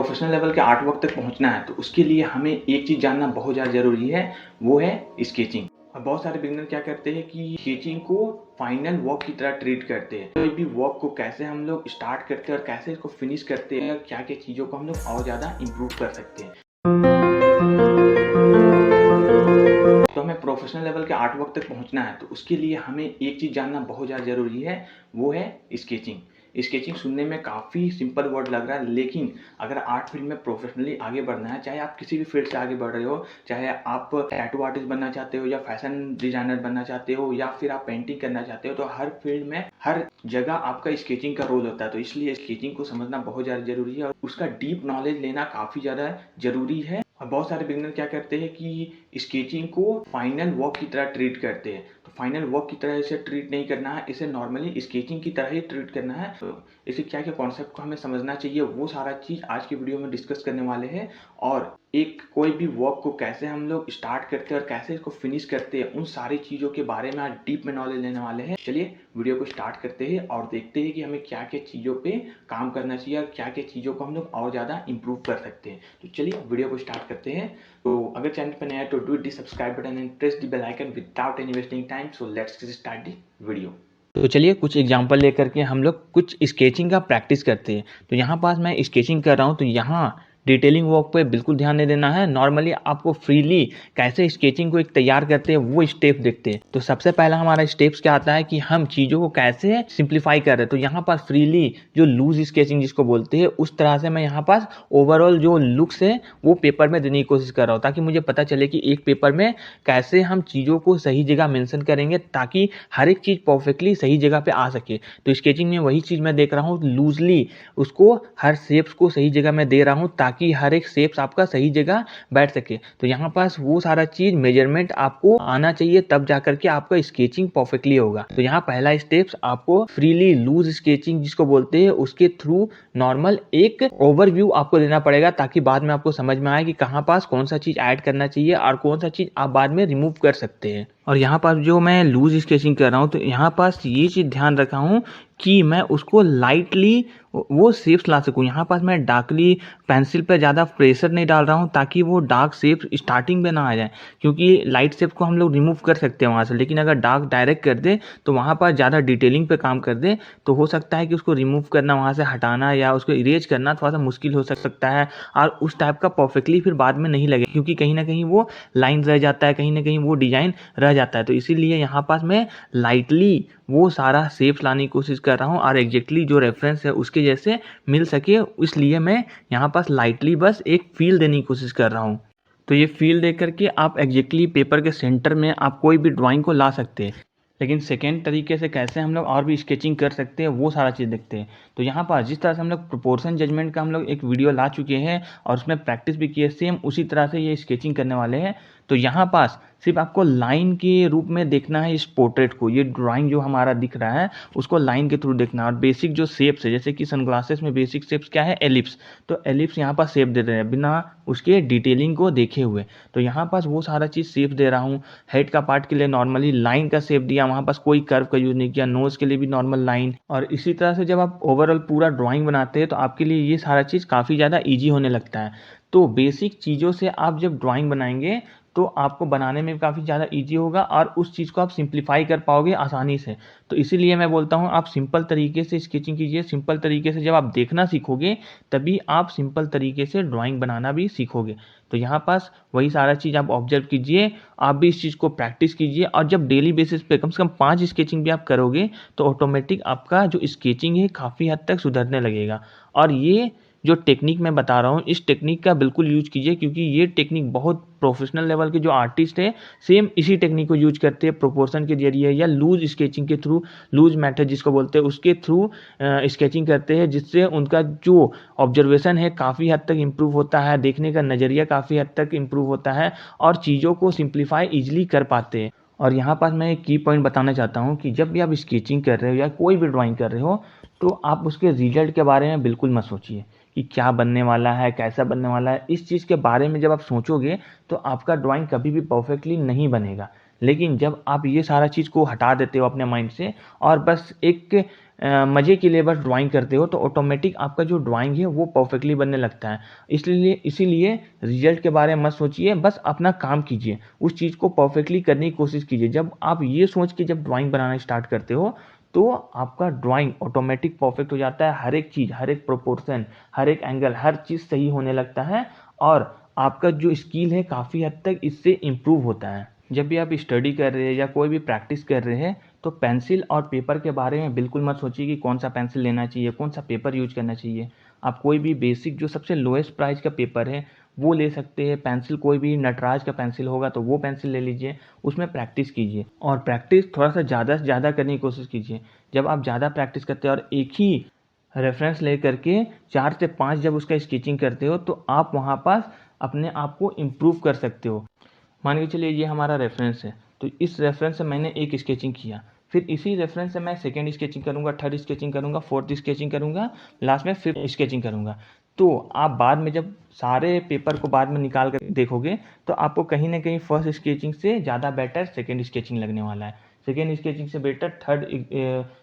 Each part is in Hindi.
प्रोफेशनल लेवल के आर्ट वर्क तक पहुंचना है तो उसके लिए हमें एक चीज़ जानना बहुत ज़्यादा ज़रूरी है, वो है स्केचिंग। और बहुत सारे बिगिनर क्या करते हैं कि स्केचिंग को फाइनल वर्क की तरह ट्रीट करते हैं। कोई भी वर्क को कैसे हम लोग स्टार्ट करते हैं और कैसे इसको फिनिश करते हैं, क्या क्या चीज़ों को हम लोग और ज़्यादा इम्प्रूव कर सकते हैं। तो हमें प्रोफेशनल लेवल के आर्ट वर्क तक पहुंचना है तो उसके लिए हमें एक चीज़ जानना बहुत ज़्यादा ज़रूरी है, वो है स्केचिंग। स्केचिंग सुनने में काफ़ी सिंपल वर्ड लग रहा है, लेकिन अगर आर्ट फील्ड में प्रोफेशनली आगे बढ़ना है, चाहे आप किसी भी फील्ड से आगे बढ़ रहे हो, चाहे आप टैटू आर्टिस्ट बनना चाहते हो या फैशन डिजाइनर बनना चाहते हो या फिर आप पेंटिंग करना चाहते हो, तो हर फील्ड में हर जगह आपका स्केचिंग का रोल होता है। तो इसलिए स्केचिंग को समझना बहुत ज़्यादा ज़रूरी है और उसका डीप नॉलेज लेना काफ़ी ज़्यादा ज़रूरी है। और बहुत सारे बिगिनर क्या करते हैं कि स्केचिंग को फाइनल वर्क की तरह ट्रीट करते हैं। तो फाइनल वर्क की तरह इसे ट्रीट नहीं करना है, इसे नॉर्मली स्केचिंग की तरह ही ट्रीट करना है। तो इसे क्या क्या कॉन्सेप्ट को हमें समझना चाहिए, वो सारा चीज़ आज की वीडियो में डिस्कस करने वाले हैं। और एक कोई भी वर्क को कैसे हम लोग स्टार्ट करते हैं और कैसे इसको फिनिश करते हैं, उन सारी चीज़ों के बारे में आज डीप में नॉलेज लेने वाले हैं। चलिए वीडियो को स्टार्ट करते हैं और देखते हैं कि हमें क्या क्या चीज़ों पे काम करना चाहिए और क्या क्या चीज़ों को हम लोग और ज़्यादा इंप्रूव कर सकते हैं। तो चलिए वीडियो को स्टार्ट करते हैं। तो अगर चैनल पर नया है तो do the subscribe button and press the bell icon without any wasting time. So let's start the video. तो चलिए कुछ एग्जांपल लेकर के हम लोग कुछ स्केचिंग का प्रैक्टिस करते हैं। तो यहाँ पास मैं स्केचिंग कर रहा हूँ, तो यहाँ डिटेलिंग वर्क पे बिल्कुल ध्यान नहीं देना है। नॉर्मली आपको फ्रीली कैसे स्केचिंग को एक तैयार करते हैं वो स्टेप देखते हैं। तो सबसे पहला हमारा स्टेप्स क्या आता है कि हम चीज़ों को कैसे सिंप्लीफाई कर रहे हैं। तो यहाँ पास फ्रीली जो लूज स्केचिंग जिसको बोलते हैं, उस तरह से मैं यहाँ पास ओवरऑल जो लुक्स है वो पेपर में देने की कोशिश कर रहा हूँ, ताकि मुझे पता चले कि एक पेपर में कैसे हम चीज़ों को सही जगह मेंशन करेंगे ताकि हर एक चीज़ परफेक्टली सही जगह पे आ सके। तो स्केचिंग में वही चीज़ मैं देख रहा हूँ, लूजली उसको हर शेप्स को सही जगह में दे रहा हूँ ताकि हर एक शेप्स आपका सही जगह बैठ सके। तो यहाँ पास वो सारा चीज़ मेजरमेंट आपको आना चाहिए, तब जाकर के आपका स्केचिंग परफेक्टली होगा। तो यहाँ पहला स्टेप्स आपको फ्रीली लूज स्केचिंग जिसको बोलते हैं उसके थ्रू नॉर्मल एक ओवरव्यू आपको देना पड़ेगा, ताकि बाद में आपको समझ में आए कि कहाँ पास कौन सा चीज़ ऐड करना चाहिए और कौन सा चीज़ आप बाद में रिमूव कर सकते हैं। और यहाँ पास जो मैं लूज स्केचिंग कर रहा हूँ, तो यहाँ पास ये चीज़ ध्यान रखा हूँ कि मैं उसको लाइटली वो शेप्स ला सकूँ। यहाँ पास मैं डार्कली पेंसिल पे ज़्यादा प्रेशर नहीं डाल रहा हूँ ताकि वो डार्क शेप्स स्टार्टिंग में ना आ जाए, क्योंकि लाइट शेप को हम लोग रिमूव कर सकते हैं वहाँ से, लेकिन अगर डार्क डायरेक्ट कर दे तो वहाँ पर ज़्यादा डिटेलिंग पे काम कर दे तो हो सकता है कि उसको रिमूव करना, वहाँ से हटाना या उसको इरेज करना थोड़ा सा मुश्किल हो सकता है और उस टाइप का परफेक्टली फिर बाद में नहीं लगे, क्योंकि कहीं ना कहीं वो लाइन रह जाता है, कहीं ना कहीं वो डिज़ाइन रह जाता है। तो इसीलिए यहाँ पास मैं लाइटली वो सारा शेप्स लाने की कोशिश कर रहा हूँ और एग्जैक्टली जो रेफरेंस है उसके जैसे मिल सके, इसलिए मैं यहाँ पास लाइटली बस एक फील देने की कोशिश कर रहा हूँ। तो ये फील दे करके आप एग्जैक्टली पेपर के सेंटर में आप कोई भी ड्राइंग को ला सकते हैं। लेकिन सेकेंड तरीके से कैसे हम लोग और भी स्केचिंग कर सकते हैं वो सारा चीज़ देखते हैं। तो यहाँ पर जिस तरह से हम लोग प्रोपोर्शन जजमेंट का हम लोग एक वीडियो ला चुके हैं और उसमें प्रैक्टिस भी की है, सेम उसी तरह से ये स्केचिंग करने वाले हैं। तो यहाँ पास सिर्फ आपको लाइन के रूप में देखना है इस पोर्ट्रेट को, ये ड्राइंग जो हमारा दिख रहा है उसको लाइन के थ्रू देखना है। और बेसिक जो शेप्स है, जैसे कि सनग्लासेस में बेसिक शेप्स क्या है, एलिप्स, तो एलिप्स यहाँ पास शेप दे रहे हैं बिना उसके डिटेलिंग को देखे हुए। तो यहाँ पास वो सारा चीज़ शेप दे रहा हूँ। हेड का पार्ट के लिए नॉर्मली लाइन का शेप दिया, वहाँ पास कोई कर्व का यूज़ नहीं किया। नोज़ के लिए भी नॉर्मल लाइन। और इसी तरह से जब आप ओवरऑल पूरा ड्राइंग बनाते हैं तो आपके लिए ये सारा चीज़ काफ़ी ज़्यादा ईजी होने लगता है। तो बेसिक चीज़ों से आप जब ड्राइंग बनाएंगे तो आपको बनाने में काफ़ी ज़्यादा इजी होगा और उस चीज़ को आप सिंप्लीफाई कर पाओगे आसानी से। तो इसीलिए मैं बोलता हूँ आप सिंपल तरीके से स्केचिंग कीजिए। सिंपल तरीके से जब आप देखना सीखोगे तभी आप सिंपल तरीके से ड्राइंग बनाना भी सीखोगे। तो यहाँ पास वही सारा चीज़ आप ऑब्जर्व कीजिए, आप भी इस चीज़ को प्रैक्टिस कीजिए और जब डेली बेसिस पे कम से कम 5 स्केचिंग भी आप करोगे तो ऑटोमेटिक आपका जो स्केचिंग है काफ़ी हद तक सुधरने लगेगा। और ये जो टेक्निक मैं बता रहा हूँ इस टेक्निक का बिल्कुल यूज कीजिए, क्योंकि ये टेक्निक बहुत प्रोफेशनल लेवल के जो आर्टिस्ट है सेम इसी टेक्निक को यूज करते हैं प्रोपोर्शन के जरिए या लूज स्केचिंग के थ्रू, लूज मेथड जिसको बोलते हैं उसके थ्रू स्केचिंग करते हैं, जिससे उनका जो ऑब्जर्वेशन है काफ़ी हद तक इम्प्रूव होता है, देखने का नज़रिया काफ़ी हद तक इम्प्रूव होता है और चीज़ों को सिंप्लीफाई ईजिली कर पाते हैं। और यहाँ पास मैं एक की पॉइंट बताना चाहता हूँ कि जब भी आप स्केचिंग कर रहे हो या कोई भी ड्राइंग कर रहे हो तो आप उसके रिजल्ट के बारे में बिल्कुल मत सोचिए कि क्या बनने वाला है, कैसा बनने वाला है। इस चीज़ के बारे में जब आप सोचोगे तो आपका ड्राइंग कभी भी परफेक्टली नहीं बनेगा। लेकिन जब आप ये सारा चीज़ को हटा देते हो अपने माइंड से और बस एक मज़े के लिए बस ड्राइंग करते हो, तो ऑटोमेटिक आपका जो ड्राइंग है वो परफेक्टली बनने लगता है। इसीलिए रिजल्ट के बारे में मत सोचिए, बस अपना काम कीजिए, उस चीज़ को परफेक्टली करने की कोशिश कीजिए। जब आप ये सोच के जब ड्राइंग बनाना स्टार्ट करते हो, तो आपका ड्राइंग ऑटोमेटिक परफेक्ट हो जाता है। हर एक चीज़, हर एक प्रोपोर्शन, हर एक एंगल, हर चीज़ सही होने लगता है और आपका जो स्किल है काफ़ी हद तक इससे इम्प्रूव होता है। जब भी आप स्टडी कर रहे हैं या कोई भी प्रैक्टिस कर रहे हैं, तो पेंसिल और पेपर के बारे में बिल्कुल मत सोचिए कि कौन सा पेंसिल लेना चाहिए, कौन सा पेपर यूज करना चाहिए। आप कोई भी बेसिक जो सबसे लोएस्ट प्राइस का पेपर है वो ले सकते हैं। पेंसिल कोई भी नटराज का पेंसिल होगा तो वो पेंसिल ले लीजिए, उसमें प्रैक्टिस कीजिए और प्रैक्टिस थोड़ा सा ज़्यादा से ज़्यादा करने की कोशिश कीजिए। जब आप ज़्यादा प्रैक्टिस करते हैं और एक ही रेफरेंस ले करके 4 से 5 जब उसका स्केचिंग करते हो, तो आप वहाँ पास अपने आप को इम्प्रूव कर सकते हो। मान के चलिए ये हमारा रेफरेंस है, तो इस रेफरेंस से मैंने एक स्केचिंग किया, फिर इसी रेफरेंस से मैं सेकंड स्केचिंग करूँगा, थर्ड स्केचिंग करूँगा, फोर्थ स्केचिंग करूँगा, लास्ट में फिफ्थ स्केचिंग करूँगा। तो आप बाद में जब सारे पेपर को बाद में निकाल कर देखोगे, तो आपको कहीं ना कहीं फर्स्ट स्केचिंग से ज़्यादा बेटर सेकंड स्केचिंग लगने वाला है, सेकेंड स्केचिंग से बेटर थर्ड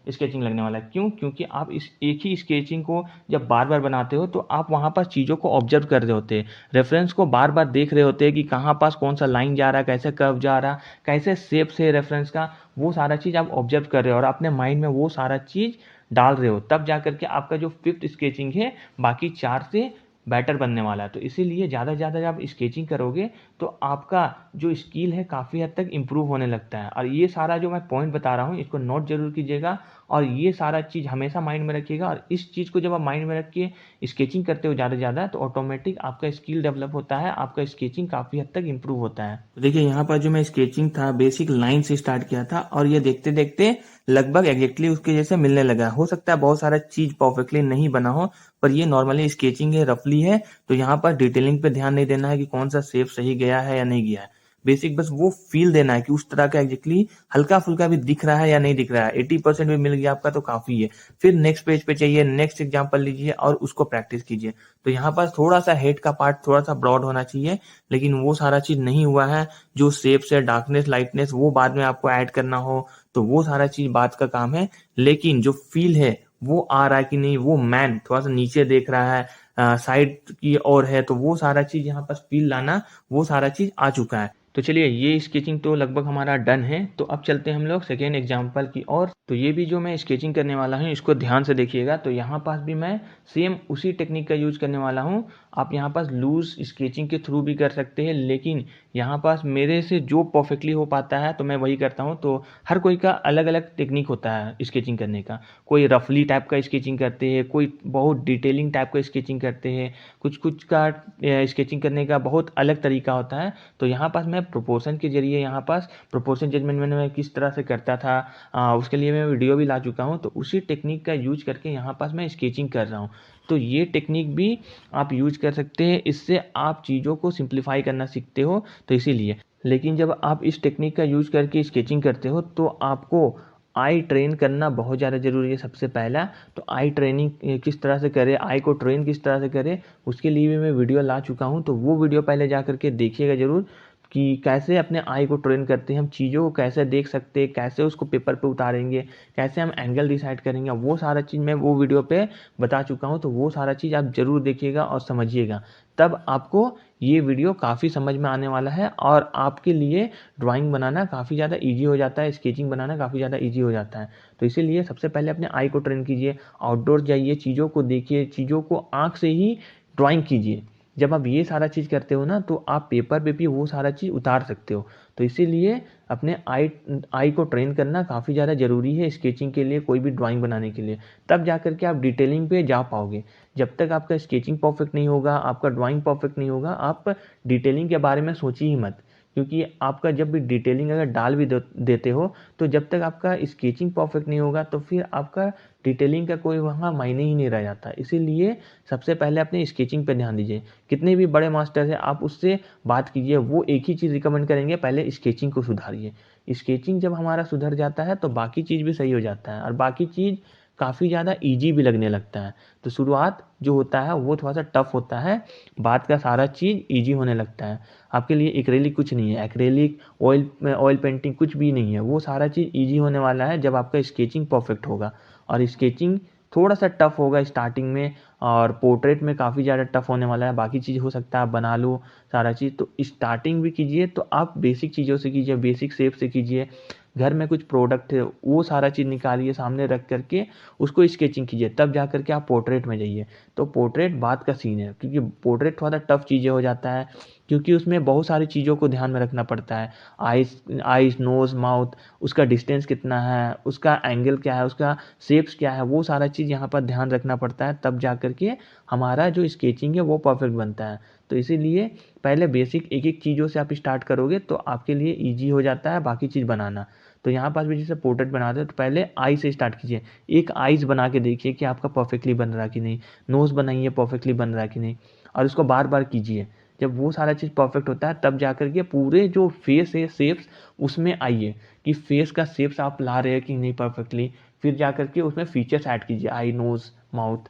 स्केचिंग लगने वाला है। क्यों? क्योंकि आप इस एक ही स्केचिंग को जब बार बार बनाते हो, तो आप वहाँ पर चीज़ों को ऑब्जर्व कर रहे होते हैं, रेफरेंस को बार बार देख रहे होते हैं कि कहाँ पास कौन सा लाइन जा रहा है, कैसे कर्व जा रहा, कैसे शेप से रेफरेंस का, वो सारा चीज़ आप ऑब्जर्व कर रहे हो और अपने माइंड में वो सारा चीज़ डाल रहे हो। तब जा करके आपका जो फिफ्थ स्केचिंग है बाकी 4 से बेटर बनने वाला है। तो इसीलिए ज़्यादा से ज़्यादा जब आप स्केचिंग करोगे, तो आपका जो स्किल है काफ़ी हद तक इम्प्रूव होने लगता है। और ये सारा जो मैं पॉइंट बता रहा हूँ, इसको नोट ज़रूर कीजिएगा और ये सारा चीज़ हमेशा माइंड में रखिएगा। और इस चीज़ को जब आप माइंड में रख के स्केचिंग करते हो ज़्यादा से ज़्यादा, तो ऑटोमेटिक आपका स्किल डेवलप होता है, आपका स्केचिंग काफ़ी हद तक इम्प्रूव होता है। तो देखिए यहाँ पर जो मैं स्केचिंग था बेसिक लाइन से स्टार्ट किया था और ये देखते देखते लगभग एग्जैक्टली उसके जैसे मिलने लगा। हो सकता है बहुत सारा चीज़ परफेक्टली नहीं बना हो, पर ये नॉर्मली स्केचिंग है, रफली है, तो यहाँ पर डिटेलिंग पे ध्यान नहीं देना है कि कौन सा शेप सही गया है या नहीं गया है। बेसिक बस वो फील देना है कि उस तरह का एग्जैक्टली हल्का फुल्का भी दिख रहा है या नहीं दिख रहा है। 80% भी मिल गया आपका तो काफी है। फिर नेक्स्ट पेज पे चाहिए, नेक्स्ट एग्जाम्पल लीजिए और उसको प्रैक्टिस कीजिए। तो यहाँ पर थोड़ा सा हेड का पार्ट थोड़ा सा ब्रॉड होना चाहिए, लेकिन वो सारा चीज नहीं हुआ है। जो शेप्स है, डार्कनेस, लाइटनेस, वो बाद में आपको ऐड करना हो तो वो सारा चीज बात का काम है। लेकिन जो फील है वो आ रहा है कि नहीं, वो मैन थोड़ा सा नीचे देख रहा है, साइड की ओर है, तो वो सारा चीज यहाँ पर फील लाना, वो सारा चीज आ चुका है। तो चलिए ये स्केचिंग तो लगभग हमारा डन है। तो अब चलते हैं हम लोग सेकेंड एग्जाम्पल की ओर। तो ये भी जो मैं स्केचिंग करने वाला हूँ इसको ध्यान से देखिएगा। तो यहाँ पास भी मैं सेम उसी टेक्निक का यूज करने वाला हूँ। आप यहाँ पास लूज स्केचिंग के थ्रू भी कर सकते हैं, लेकिन यहाँ पास मेरे से जो परफेक्टली हो पाता है तो मैं वही करता हूँ। तो हर कोई का अलग अलग टेक्निक होता है स्केचिंग करने का। कोई रफली टाइप का स्केचिंग करते हैं, कोई बहुत डिटेलिंग टाइप का स्केचिंग करते हैं, कुछ कुछ का स्केचिंग करने का बहुत अलग तरीका होता है। तो यहाँ पास मैं प्रोपोर्शन के जरिए, यहाँ पास प्रोपोर्शन जजमेंट मैं किस तरह से करता था, उसके लिए मैं वीडियो भी ला चुका हूँ। तो उसी टेक्निक का यूज करके यहाँ पास मैं स्केचिंग कर रहा हूँ। तो ये टेक्निक भी आप यूज कर सकते हैं, इससे आप चीज़ों को सिंप्लीफाई करना सीखते हो। तो इसीलिए, लेकिन जब आप इस टेक्निक का यूज करके स्केचिंग करते हो तो आपको आई ट्रेन करना बहुत ज़्यादा ज़रूरी है। सबसे पहला तो आई ट्रेनिंग किस तरह से करें, आई को ट्रेन किस तरह से करें, उसके लिए भी मैं वीडियो ला चुका हूँ। तो वो वीडियो पहले जा करके देखिएगा ज़रूर कि कैसे अपने आई को ट्रेन करते हैं, हम चीज़ों को कैसे देख सकते हैं, कैसे उसको पेपर पे उतारेंगे, कैसे हम एंगल डिसाइड करेंगे, वो सारा चीज़ मैं वो वीडियो पे बता चुका हूँ। तो वो सारा चीज़ आप ज़रूर देखिएगा और समझिएगा, तब आपको ये वीडियो काफ़ी समझ में आने वाला है और आपके लिए ड्राइंग बनाना काफ़ी ज़्यादा ईजी हो जाता है, स्केचिंग बनाना काफ़ी ज़्यादा ईजी हो जाता है। तो इसीलिए सबसे पहले अपने आई को ट्रेन कीजिए, आउटडोर जाइए, चीज़ों को देखिए, चीज़ों को आँख से ही ड्राइंग कीजिए। जब आप ये सारा चीज़ करते हो ना, तो आप पेपर पे भी वो सारा चीज़ उतार सकते हो। तो इसीलिए अपने आई को ट्रेन करना काफ़ी ज़्यादा ज़रूरी है स्केचिंग के लिए, कोई भी ड्राइंग बनाने के लिए। तब जा कर के आप डिटेलिंग पे जा पाओगे। जब तक आपका स्केचिंग परफेक्ट नहीं होगा, आपका ड्राइंग परफेक्ट नहीं होगा, आप डिटेलिंग के बारे में सोचिए ही मत। क्योंकि आपका जब भी डिटेलिंग अगर डाल भी देते हो, तो जब तक आपका स्केचिंग परफेक्ट नहीं होगा, तो फिर आपका डिटेलिंग का कोई वहाँ मायने ही नहीं रह जाता। इसीलिए सबसे पहले अपने स्केचिंग पे ध्यान दीजिए। कितने भी बड़े मास्टर हैं, आप उससे बात कीजिए, वो एक ही चीज़ रिकमेंड करेंगे, पहले स्केचिंग को सुधारिए। स्केचिंग जब हमारा सुधर जाता है तो बाकी चीज़ भी सही हो जाता है और बाकी चीज़ काफ़ी ज़्यादा ईजी भी लगने लगता है। तो शुरुआत जो होता है वो थोड़ा सा टफ होता है, बाद का सारा चीज़ ईजी होने लगता है। आपके लिए एक्रेलिक कुछ नहीं है, एक्रेलिक ऑयल पेंटिंग कुछ भी नहीं है, वो सारा चीज़ ईजी होने वाला है जब आपका स्केचिंग परफेक्ट होगा। और स्केचिंग थोड़ा सा टफ होगा स्टार्टिंग में, और पोर्ट्रेट में काफ़ी ज़्यादा टफ होने वाला है। बाकी चीज़ हो सकता है आप बना लो सारा चीज़। तो स्टार्टिंग भी कीजिए तो आप बेसिक चीज़ों से कीजिए, बेसिक शेप से कीजिए। घर में कुछ प्रोडक्ट है वो सारा चीज़ निकालिए सामने रख करके, उसको स्केचिंग कीजिए, तब जा करके आप पोर्ट्रेट में जाइए। तो पोर्ट्रेट बात का सीन है, क्योंकि पोर्ट्रेट थोड़ा सा टफ चीज़ें हो जाता है, क्योंकि उसमें बहुत सारी चीज़ों को ध्यान में रखना पड़ता है। आइज़ नोज़ माउथ, उसका डिस्टेंस कितना है, उसका एंगल क्या है, उसका शेप्स क्या है, वो सारा चीज़ यहाँ पर ध्यान रखना पड़ता है, तब जा करके हमारा जो स्केचिंग है वो परफेक्ट बनता है। तो इसीलिए पहले बेसिक एक एक चीज़ों से आप स्टार्ट करोगे तो आपके लिए ईजी हो जाता है बाकी चीज़ बनाना। तो यहाँ पास भी जैसे पोर्ट्रेट बनाते हैं तो पहले आई से स्टार्ट कीजिए। एक आइज़ बना के देखिए कि आपका परफेक्टली बन रहा कि नहीं, नोज़ बनाइए परफेक्टली बन रहा कि नहीं, और उसको बार बार कीजिए। जब वो सारा चीज़ परफेक्ट होता है तब जा करके पूरे जो फेस है शेप्स उसमें आइए, कि फेस का शेप्स आप ला रहे हैं कि नहीं परफेक्टली। फिर जा करके उसमें फीचर्स ऐड कीजिए, आई नोज़ माउथ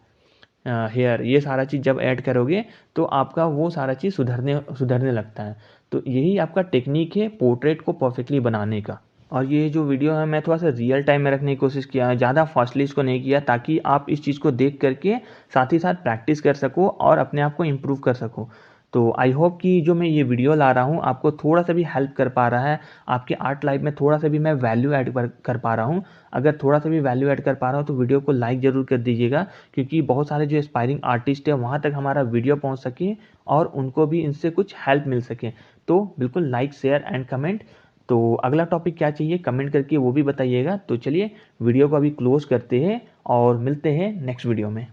हेयर, ये सारा चीज़ जब ऐड करोगे तो आपका वो सारा चीज़ सुधरने लगता है। तो यही आपका टेक्निक है पोर्ट्रेट को परफेक्टली बनाने का। और ये जो वीडियो है मैं थोड़ा सा रियल टाइम में रखने की कोशिश किया है, ज़्यादा फास्टली इसको नहीं किया, ताकि आप इस चीज़ को देख करके साथ ही साथ प्रैक्टिस कर सको और अपने आप को इम्प्रूव कर सको। तो आई होप कि जो मैं ये वीडियो ला रहा हूँ आपको थोड़ा सा भी हेल्प कर पा रहा है, आपके आर्ट लाइफ में थोड़ा सा भी मैं वैल्यू ऐड कर पा रहा हूँ। अगर थोड़ा सा भी वैल्यू ऐड कर पा रहा हूँ तो वीडियो को लाइक ज़रूर कर दीजिएगा, क्योंकि बहुत सारे जो एस्पायरिंग आर्टिस्ट है वहाँ तक हमारा वीडियो पहुँच सके और उनको भी इनसे कुछ हेल्प मिल सके। तो बिल्कुल लाइक शेयर एंड कमेंट। तो अगला टॉपिक क्या चाहिए कमेंट करके वो भी बताइएगा। तो चलिए वीडियो को अभी क्लोज करते हैं और मिलते हैं नेक्स्ट वीडियो में।